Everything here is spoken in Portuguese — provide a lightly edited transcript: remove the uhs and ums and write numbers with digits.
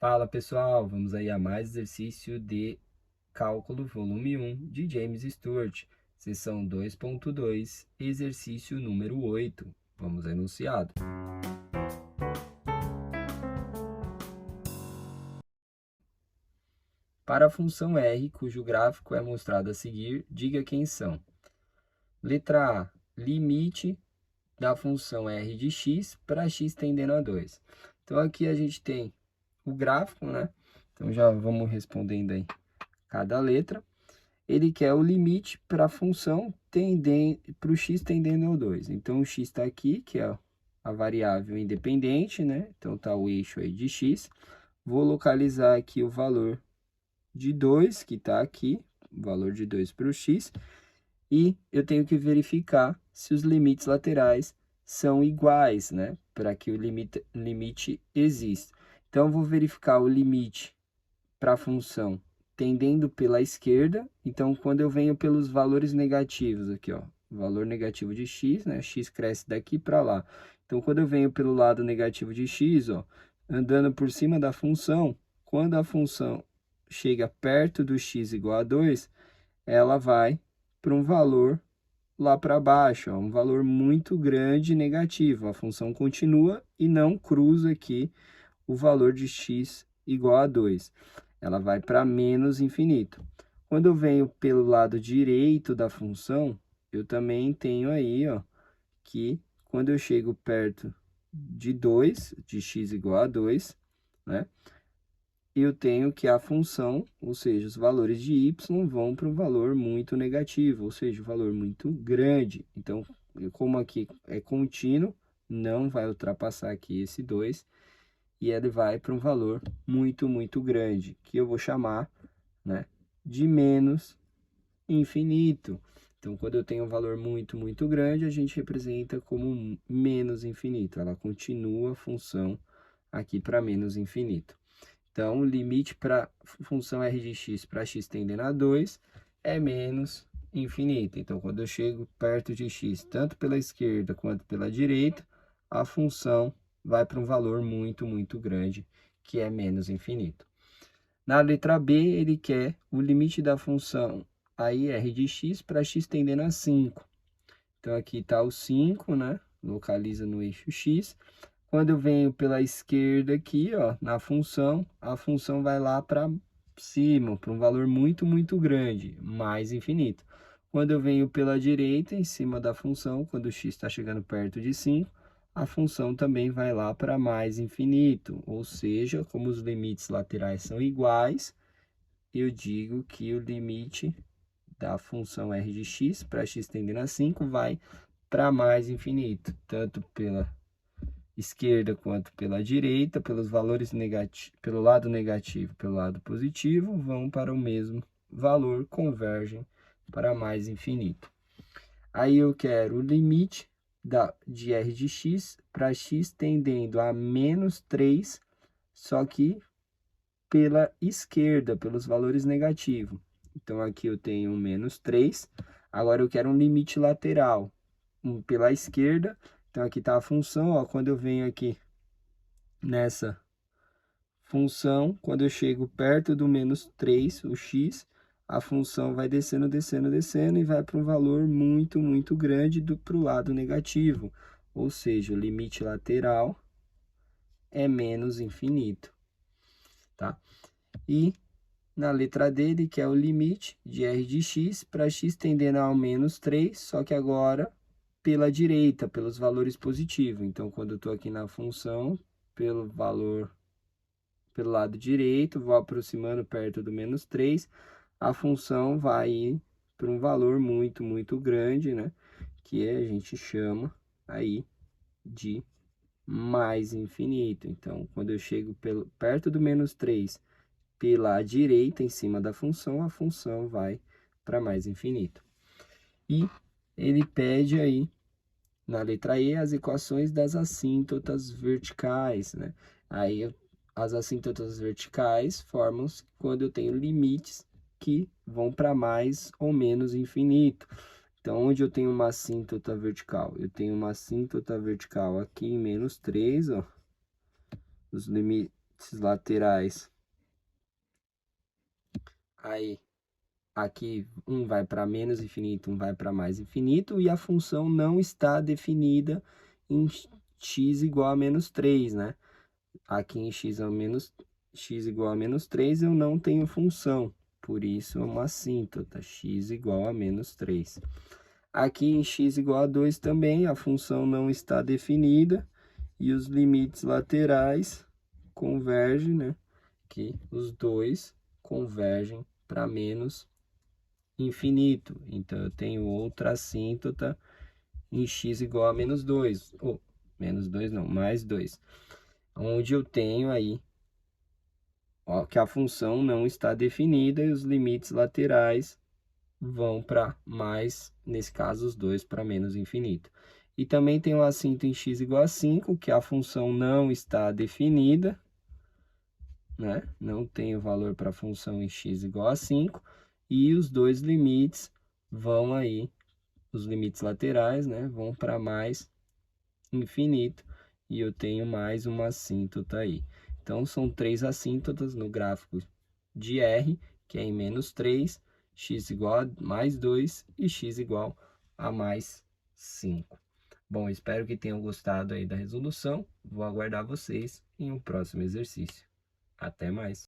Fala pessoal, vamos aí a mais exercício de cálculo volume 1 de James Stewart, seção 2.2, exercício número 8. Vamos ao enunciado. Para a função r, cujo gráfico é mostrado a seguir, diga quem são. Letra A, limite da função r de x para x tendendo a 2. Então aqui a gente tem o gráfico, né? Então já vamos respondendo aí cada letra. Ele quer o limite para a função para o x tendendo ao 2. Então, o x está aqui, que é a variável independente, né? Então, está o eixo aí de x. Vou localizar aqui o valor de 2, que está aqui, o valor de 2 para o x. E eu tenho que verificar se os limites laterais são iguais, né? Para que o limite exista. Então, eu vou verificar o limite para a função tendendo pela esquerda. Então, quando eu venho pelos valores negativos aqui, ó, valor negativo de x, né? X cresce daqui para lá. Então, quando eu venho pelo lado negativo de x, ó, andando por cima da função, quando a função chega perto do x igual a 2, ela vai para um valor lá para baixo, ó, um valor muito grande negativo. A função continua e não cruza aqui o valor de x igual a 2. Ela vai para menos infinito. Quando eu venho pelo lado direito da função, eu também tenho aí, ó, que quando eu chego perto de 2, de x igual a 2, né? Eu tenho que a função, ou seja, os valores de y vão para um valor muito negativo, ou seja, um valor muito grande. Então, como aqui é contínuo, não vai ultrapassar aqui esse 2, e ele vai para um valor muito grande, que eu vou chamar, né, de menos infinito. Então, quando eu tenho um valor muito grande, a gente representa como menos infinito. Ela continua a função aqui para menos infinito. Então, o limite para função r de x para x tendendo a 2 é menos infinito. Então, quando eu chego perto de x, tanto pela esquerda quanto pela direita, a função vai para um valor muito grande, que é menos infinito. Na letra B, ele quer o limite da função aí r de x para x tendendo a 5. Então, aqui está o 5, né? Localiza no eixo x. Quando eu venho pela esquerda aqui, ó, na função, a função vai lá para cima, para um valor muito grande, mais infinito. Quando eu venho pela direita, em cima da função, quando o x está chegando perto de 5, a função também vai lá para mais infinito. Ou seja, como os limites laterais são iguais, eu digo que o limite da função r de x para x tendendo a 5 vai para mais infinito, tanto pela esquerda quanto pela direita, pelos valores negativos, pelo lado negativo, pelo lado positivo, vão para o mesmo valor, convergem para mais infinito. Aí eu quero o limite de r de x para x tendendo a menos 3, só que pela esquerda, pelos valores negativos. Então, aqui eu tenho menos 3. Agora, eu quero um limite lateral pela esquerda. Então, aqui está a função, ó, quando eu venho aqui nessa função, quando eu chego perto do menos 3, o x, a função vai descendo e vai para um valor muito grande para o lado negativo. Ou seja, o limite lateral é menos infinito, tá? E na letra D, ele quer o limite de r de x para x tendendo ao menos 3, só que agora pela direita, pelos valores positivos. Então, quando eu estou aqui na função, pelo lado direito, vou aproximando perto do menos 3, a função vai ir para um valor muito grande, né? Que a gente chama aí de mais infinito. Então, quando eu chego perto do menos 3 pela direita, em cima da função, a função vai para mais infinito. E ele pede aí, na letra E, as equações das assíntotas verticais, né? Aí, as assíntotas verticais formam-se quando eu tenho limites que vão para mais ou menos infinito. Então, onde eu tenho uma assíntota vertical? Eu tenho uma assíntota vertical aqui em menos 3, ó. limites laterais. Aí, aqui um vai para menos infinito, um vai para mais infinito, e a função não está definida em x igual a menos 3, né? Aqui em x igual a menos 3 eu não tenho função, por isso é uma assíntota, x igual a menos 3. Aqui em x igual a 2 também a função não está definida e os limites laterais convergem, né? Que os dois convergem para menos infinito. Então, eu tenho outra assíntota em x igual a menos 2. Ou, menos 2 não, mais 2. Onde eu tenho aí ó, que a função não está definida e os limites laterais vão para mais, nesse caso, os dois para menos infinito. E também tem o assínto em x igual a 5, que a função não está definida, né? Não tem o valor para a função em x igual a 5, e os dois limites vão aí, os limites laterais, né? Vão para mais infinito, e eu tenho mais uma assíntota aí. Então, são 3 assíntotas no gráfico de R, que é em menos 3, x igual a mais 2 e x igual a mais 5. Bom, espero que tenham gostado aí da resolução. Vou aguardar vocês em um próximo exercício. Até mais!